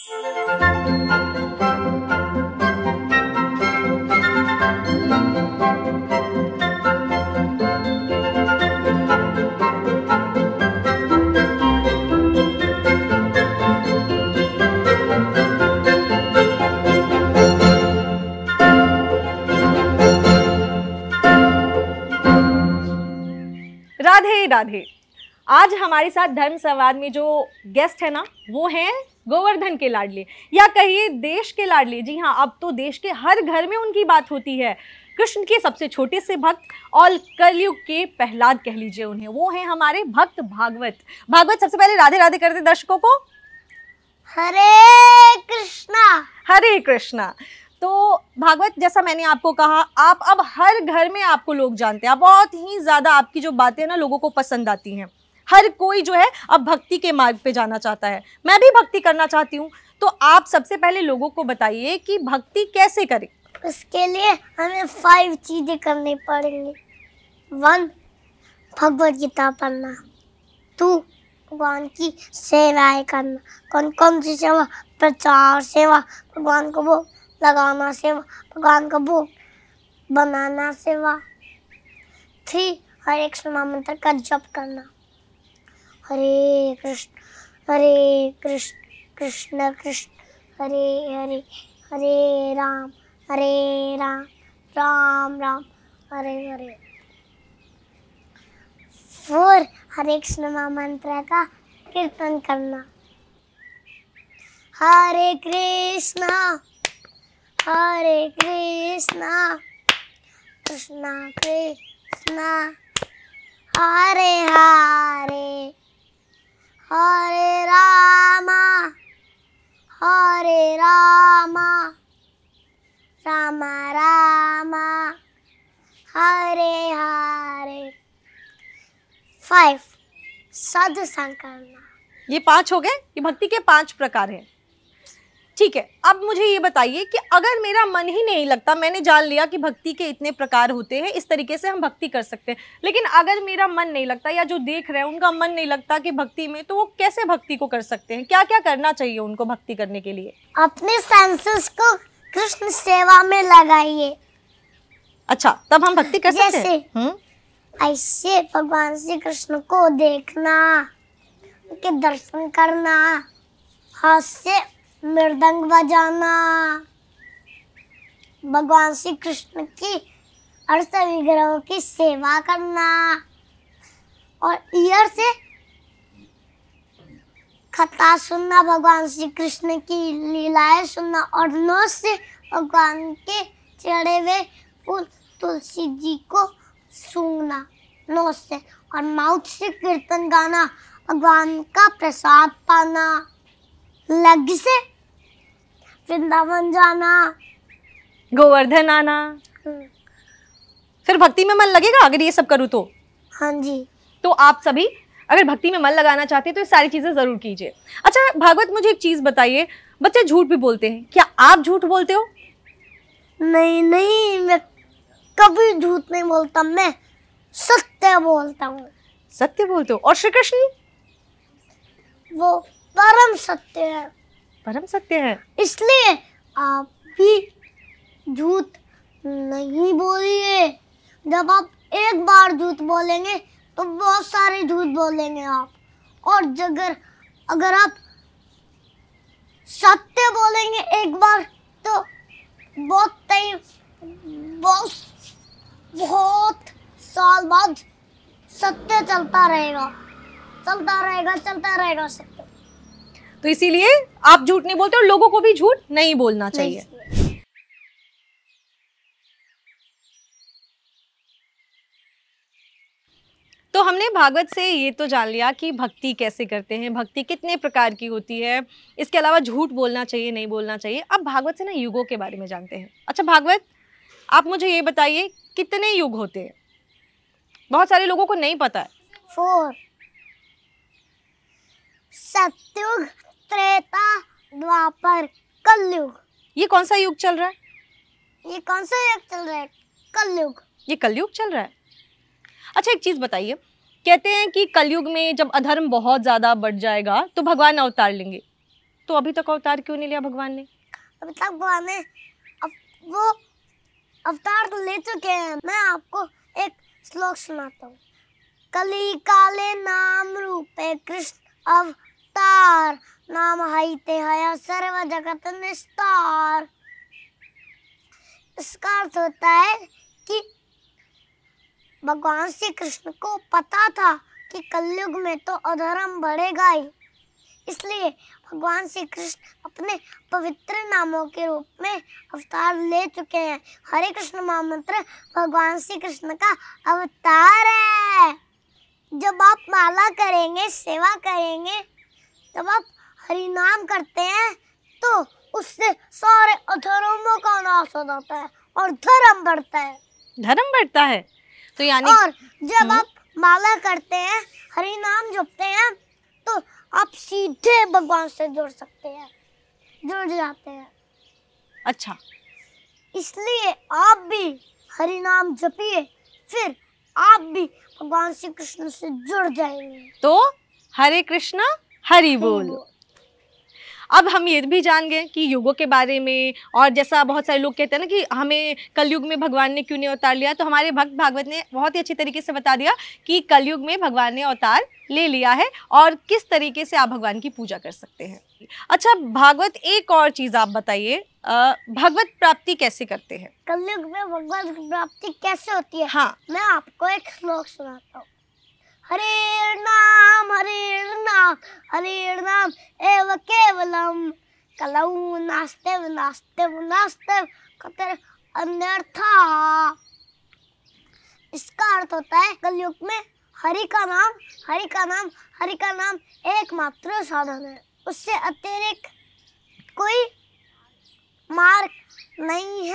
राधे राधे। आज हमारे साथ धर्म संवाद में जो गेस्ट है ना, वो हैं गोवर्धन के लाडले, या कहिए देश के लाडले। जी हाँ, अब तो देश के हर घर में उनकी बात होती है। कृष्ण के सबसे छोटे से भक्त और कलयुग के प्रहलाद कह लीजिए उन्हें, वो हैं हमारे भक्त भागवत। भागवत सबसे पहले राधे राधे करते दर्शकों को। हरे कृष्णा। हरे कृष्णा। तो भागवत, जैसा मैंने आपको कहा, आप अब हर घर में आपको लोग जानते हैं। आप बहुत ही ज्यादा, आपकी जो बातें ना लोगों को पसंद आती हैं। हर कोई जो है अब भक्ति के मार्ग पे जाना चाहता है। मैं भी भक्ति करना चाहती हूँ। तो आप सबसे पहले लोगों को बताइए कि भक्ति कैसे करें। उसके लिए हमें 5 चीजें करनी पड़ेंगी। 1, भगवत गीता पढ़ना। 2, भगवान की सेवाएं करना। कौन कौन सी सेवा? प्रचार सेवा, भगवान को भोग लगाना सेवा, भगवान का भोग बनाना सेवा। 3, हरे कृष्ण महामंत्र का जप करना। हरे कृष्ण कृष्ण कृष्ण हरे हरे, हरे राम राम राम हरे हरे। 4, हरे कृष्ण महामंत्र का कीर्तन करना। हरे कृष्णा कृष्णा कृष्णा हरे हरे, हरे रामा राम राम हरे हरे। 5, सत्संग करना। ये 5 हो गए। ये भक्ति के 5 प्रकार हैं। ठीक है, अब मुझे ये बताइए कि अगर मेरा मन ही नहीं लगता, मैंने जान लिया कि भक्ति के इतने प्रकार होते हैं, इस तरीके से हम भक्ति कर सकते हैं, लेकिन अगर मेरा मन नहीं लगता या जो देख रहे हैं उनका मन नहीं लगता कि भक्ति में, तो वो कैसे भक्ति को कर सकते हैं? क्या क्या करना चाहिए उनको भक्ति करने के लिए? अपने सेंसेस को कृष्ण सेवा में लगाइए। अच्छा, तब हम भक्ति कर सकते हैं। ऐसे भगवान श्री कृष्ण को देखना, उनके दर्शन करना, हाथ से मृदंग बजाना, भगवान श्री कृष्ण की अर्थ विग्रहों की सेवा करना, और ईयर से कथा सुनना, भगवान श्री कृष्ण की लीलाएं सुनना, और नोट से भगवान के चढ़े हुए फूल तुलसी जी को सूंघना नोट से, और माउथ से कीर्तन गाना, भगवान का प्रसाद पाना, लग से वृंदावन जाना, गोवर्धन आना। फिर भक्ति में मन लगेगा अगर ये सब करूँ तो? हाँ जी। तो आप सभी अगर भक्ति में मन लगाना चाहते हैं तो ये सारी चीजें जरूर कीजिए। अच्छा भागवत, मुझे एक चीज बताइए, बच्चे झूठ भी बोलते हैं, क्या आप झूठ बोलते हो? नहीं, मैं कभी झूठ नहीं बोलता, मैं सत्य बोलता हूँ। सत्य बोलते हो? और श्री कृष्ण? वो परम सत्य है। परम सत्य है, इसलिए आप भी झूठ नहीं बोलिए। जब आप एक बार झूठ बोलेंगे तो बहुत सारे झूठ बोलेंगे आप, और अगर आप सत्य बोलेंगे एक बार तो बहुत साल बाद सत्य चलता रहेगा सत्य। तो इसीलिए आप झूठ नहीं बोलते और लोगों को भी झूठ नहीं बोलना चाहिए। तो हमने भागवत से ये तो जान लिया कि भक्ति कैसे करते हैं, भक्ति कितने प्रकार की होती है, इसके अलावा झूठ बोलना चाहिए नहीं बोलना चाहिए। अब भागवत से ना युगों के बारे में जानते हैं। अच्छा भागवत, आप मुझे ये बताइए कितने युग होते हैं? बहुत सारे लोगों को नहीं पता है। 4, सतयुग, त्रेता, द्वापर, कलयुग। ये कौन सा युग चल रहा है? ये कौन सा युग चल रहा है? कलयुग। ये कलयुग चल रहा है। अच्छा एक चीज बताइए, कहते हैं कि कलयुग में जब अधर्म बहुत ज्यादा बढ़ जाएगा तो भगवान अवतार लेंगे, तो अभी तक अवतार क्यों नहीं लिया भगवान ने? अभी तक भगवान ने वो अवतार तो ले चुके हैं। मैं आपको एक श्लोक सुनाता हूँ। कली काले नाम रूपे कृष्ण अवतार, नाम हईते हया सर्व जगत निस्तार। इसका अर्थ होता है कि भगवान श्री कृष्ण को पता था कि कलयुग में तो अधर्म बढ़ेगा ही, इसलिए भगवान श्री कृष्ण अपने पवित्र नामों के रूप में अवतार ले चुके हैं। हरे कृष्ण महामंत्र भगवान श्री कृष्ण का अवतार है। जब आप माला करेंगे, सेवा करेंगे, जब आप हरि नाम करते हैं तो उससे सारे अधर्मों का नाश हो जाता है और धर्म बढ़ता है। धर्म बढ़ता है तो यानी और जब आप माला करते हैं, हरि नाम जपते हैं, तो आप सीधे भगवान से जुड़ सकते हैं, जुड़ जाते हैं। अच्छा, इसलिए आप भी हरि नाम जपिए, फिर आप भी भगवान श्री कृष्ण से जुड़ जाएंगे। तो हरे कृष्णा हरि बोल। अब हम ये भी जान गए कि युगों के बारे में, और जैसा बहुत सारे लोग कहते हैं ना कि हमें कलयुग में भगवान ने क्यों नहीं अवतार लिया, तो हमारे भक्त भागवत ने बहुत ही अच्छी तरीके से बता दिया कि कलयुग में भगवान ने अवतार ले लिया है और किस तरीके से आप भगवान की पूजा कर सकते हैं। अच्छा भागवत, एक और चीज़ आप बताइए, भगवत प्राप्ति कैसे करते हैं? कलयुग में भगवत प्राप्ति कैसे होती है? हाँ, मैं आपको एक श्लोक सुनाता हूँ। हरे नाम एव केवलम, कलौ नास्तेव नास्तेव नास्तेव कतर अन्यर्था। इसका अर्थ होता है कलयुग में हरि का नाम एकमात्र साधन है, उससे अतिरिक्त कोई मार्ग नहीं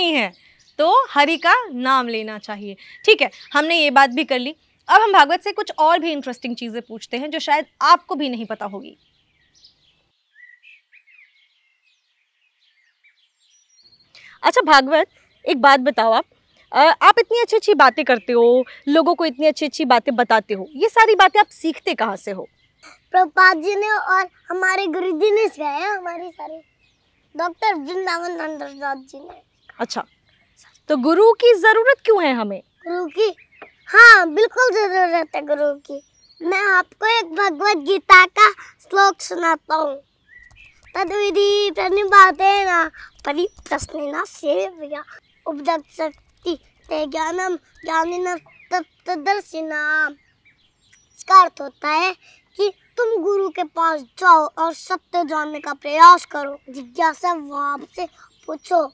है। तो हरि का नाम लेना चाहिए। ठीक है, हमने ये बात भी कर ली। अब हम भागवत से कुछ और भी इंटरेस्टिंग चीजें पूछते हैं जो शायद आपको भी नहीं पता होगी। अच्छा भागवत, एक बात बताओ, आप इतनी अच्छी अच्छी बातें करते हो, लोगों को इतनी अच्छी अच्छी बातें बताते हो, ये सारी बातें आप सीखते कहाँ से हो? प्रभुपाद जी ने और हमारे गुरु जी ने सिखाया है, हमारे सारे डॉक्टर वृंदावन नंददास जी ने। अच्छा, तो गुरु की जरूरत क्यों है हमें? गुरु की, हाँ बिल्कुल जरूरत है गुरु की। मैं आपको एक भगवत गीता का श्लोक सुनाता हूँ। तद्विधि प्रणिपातेन परिप्रश्नेन सेव्या उपदक्षति ते ज्ञानम ज्ञानिनः तत्त्वदर्शिनाम्। इसका अर्थ होता है कि तुम गुरु के पास जाओ और सत्य जानने का प्रयास करो, जिज्ञासा भाव से पूछो,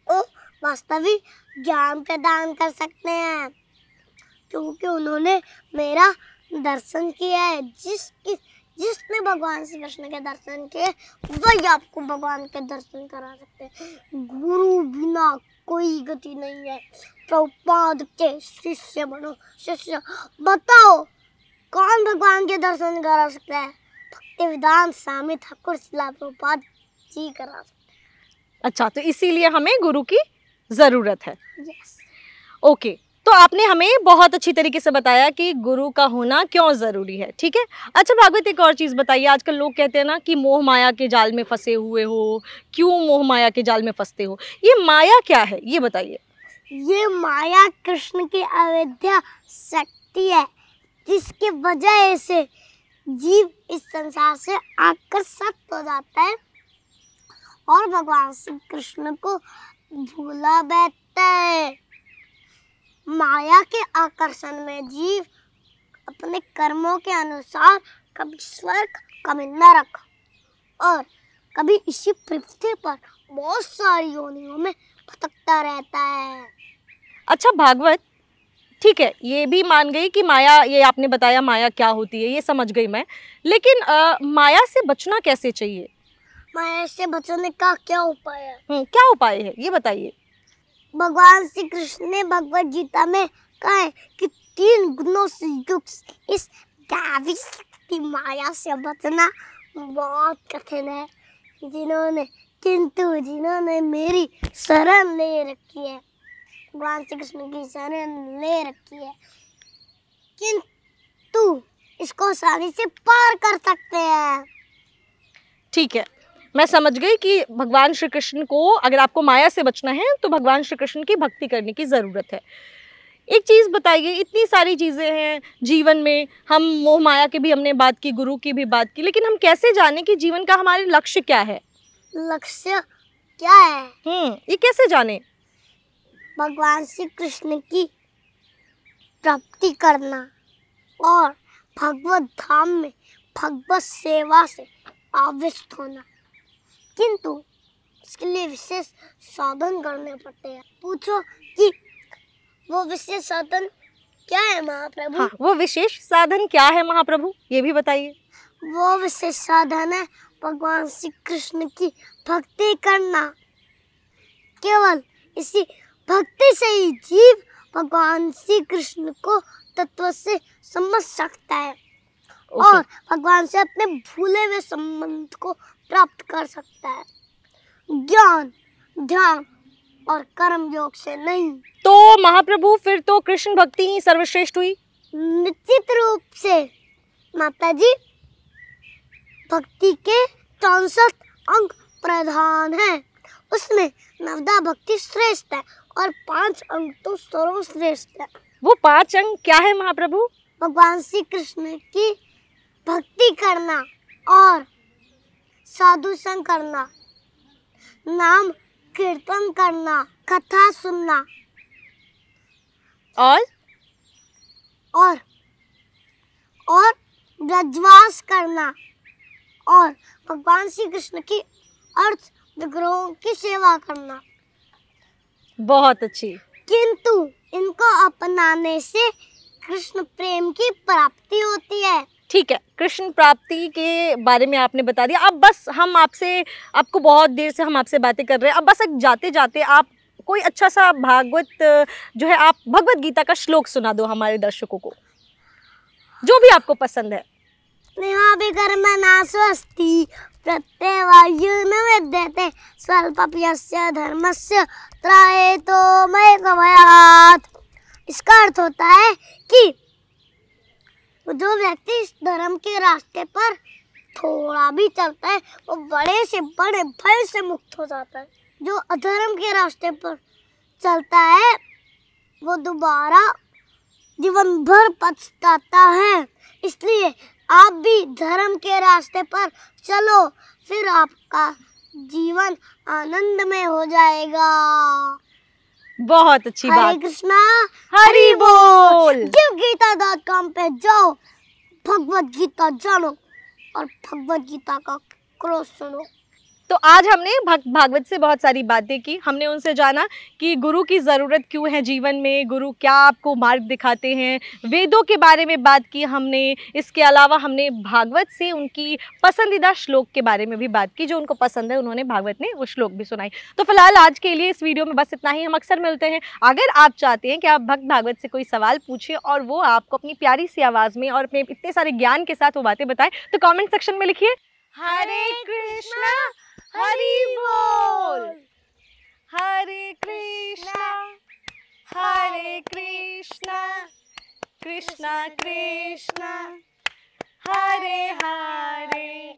वो वास्तविक ज्ञान प्रदान कर सकते हैं, क्योंकि उन्होंने मेरा दर्शन किया है। जिसने भगवान श्री कृष्ण के दर्शन किए वही आपको भगवान के दर्शन करा सकते हैं। गुरु बिना कोई गति नहीं है। प्रभुपाद के शिष्य बनो, शिष्य बताओ कौन भगवान के दर्शन करा सकता है? भक्तिवेदांत स्वामी ठाकुर शिला प्रभुपाद जी करा सकते हैं। अच्छा, तो इसीलिए हमें गुरु की जरूरत है। यस। ओके, तो आपने हमें बहुत अच्छी तरीके से बताया कि गुरु का होना क्यों जरूरी है। ठीक है, अच्छा भागवत, एक और चीज बताइए। आजकल लोग कहते हैं ना कि मोह माया के जाल में फंसे हुए हो, क्यों मोह माया के जाल में फंसते हो? ये माया क्या है, ये बताइए। ये माया कृष्ण की अविद्या शक्ति है, जिसकी वजह से जीव इस संसार से आकर्षित हो जाता है और भगवान श्री कृष्ण को भूला बैठता है। माया के आकर्षण में जीव अपने कर्मों के अनुसार कभी स्वर्ग, कभी नरक और कभी इसी पृथ्वी पर बहुत सारी योनियों में भटकता रहता है। अच्छा भागवत, ठीक है, ये भी मान गई कि माया, ये आपने बताया माया क्या होती है, ये समझ गई मैं, लेकिन माया से बचना कैसे चाहिए? माया से बचने का क्या उपाय है? क्या उपाय है, ये बताइए। भगवान श्री कृष्ण ने भगवत गीता में कहा है कि 3 गुणों से युक्त इस दैवी शक्ति माया से बचना बहुत कठिन है। जिन्होंने मेरी शरण ले रखी है, भगवान श्री कृष्ण की शरण ले रखी है, तू इसको आसानी से पार कर सकते हैं। ठीक है, मैं समझ गई कि भगवान श्री कृष्ण को अगर आपको माया से बचना है तो भगवान श्री कृष्ण की भक्ति करने की ज़रूरत है। एक चीज़ बताइए, इतनी सारी चीज़ें हैं जीवन में, हम मोह माया की भी हमने बात की, गुरु की भी बात की, लेकिन हम कैसे जाने कि जीवन का हमारे लक्ष्य क्या है? लक्ष्य क्या है? ये कैसे जाने? भगवान श्री कृष्ण की प्राप्ति करना और भगवत धाम में भगवत सेवा से आविष्ट होना, किंतु इसके लिए विशेष साधन करने पड़ते हैं। पूछो कि वो विशेष साधन क्या है महाप्रभु? हाँ, वो विशेष साधन क्या है महाप्रभु, ये भी बताइए। वो विशेष साधन है भगवान श्री कृष्ण की भक्ति करना। केवल इसी भक्ति से ही जीव भगवान श्री कृष्ण को तत्व से समझ सकता है और भगवान से अपने भूले हुए संबंध को प्राप्त कर सकता है, ज्ञान, ध्यान और कर्म योग से नहीं। तो महाप्रभु फिर तो कृष्ण भक्ति ही सर्वश्रेष्ठ हुई। निश्चित रूप से माता जी, भक्ति के 64 अंग प्रधान हैं, उसमें नवदा भक्ति श्रेष्ठ है और 5 अंग तो सर्वश्रेष्ठ है। वो 5 अंग क्या है महाप्रभु? भगवान श्री कृष्ण की भक्ति करना और साधु संग करना, नाम कीर्तन करना, कथा सुनना और ब्रजवास करना और भगवान श्री कृष्ण की अर्थ विग्रहों की सेवा करना। बहुत अच्छी। किंतु इनको अपनाने से कृष्ण प्रेम की प्राप्ति होती है। ठीक है, कृष्ण प्राप्ति के बारे में आपने बता दिया। अब बस हम आपको बहुत देर से हम आपसे बातें कर रहे हैं, अब बस एक जाते जाते आप कोई अच्छा सा भागवत जो है, आप भगवत गीता का श्लोक सुना दो हमारे दर्शकों को, जो भी आपको पसंद है। कर्मणा स्वस्ति प्रत्यवायुर्न विद्यते स्वल्पस्य धर्मस्य त्रायतो मयगमयात्। इसका अर्थ होता है कि जो व्यक्ति इस धर्म के रास्ते पर थोड़ा भी चलता है वो बड़े से बड़े भय से मुक्त हो जाता है। जो अधर्म के रास्ते पर चलता है वो दोबारा जीवन भर पछताता है। इसलिए आप भी धर्म के रास्ते पर चलो, फिर आपका जीवन आनंदमय हो जाएगा। बहुत अच्छी बात। हरे कृष्णा हरि बोल। givegita.com पे जाओ, भगवत गीता जानो और भगवत गीता का क्रोध सुनो। तो आज हमने भागवत से बहुत सारी बातें की। हमने उनसे जाना कि गुरु की ज़रूरत क्यों है जीवन में, गुरु क्या आपको मार्ग दिखाते हैं, वेदों के बारे में बात की हमने। इसके अलावा हमने भागवत से उनकी पसंदीदा श्लोक के बारे में भी बात की, जो उनको पसंद है उन्होंने भागवत में वो श्लोक भी सुनाई। तो फिलहाल आज के लिए इस वीडियो में बस इतना ही। हम अक्सर मिलते हैं। अगर आप चाहते हैं कि आप भक्त भागवत से कोई सवाल पूछें और वो आपको अपनी प्यारी सी आवाज़ में और अपने इतने सारे ज्ञान के साथ वो बातें बताएं, तो कॉमेंट सेक्शन में लिखिए हरे कृष्णा हरि बोल। हरे कृष्णा कृष्णा कृष्णा हरे हरे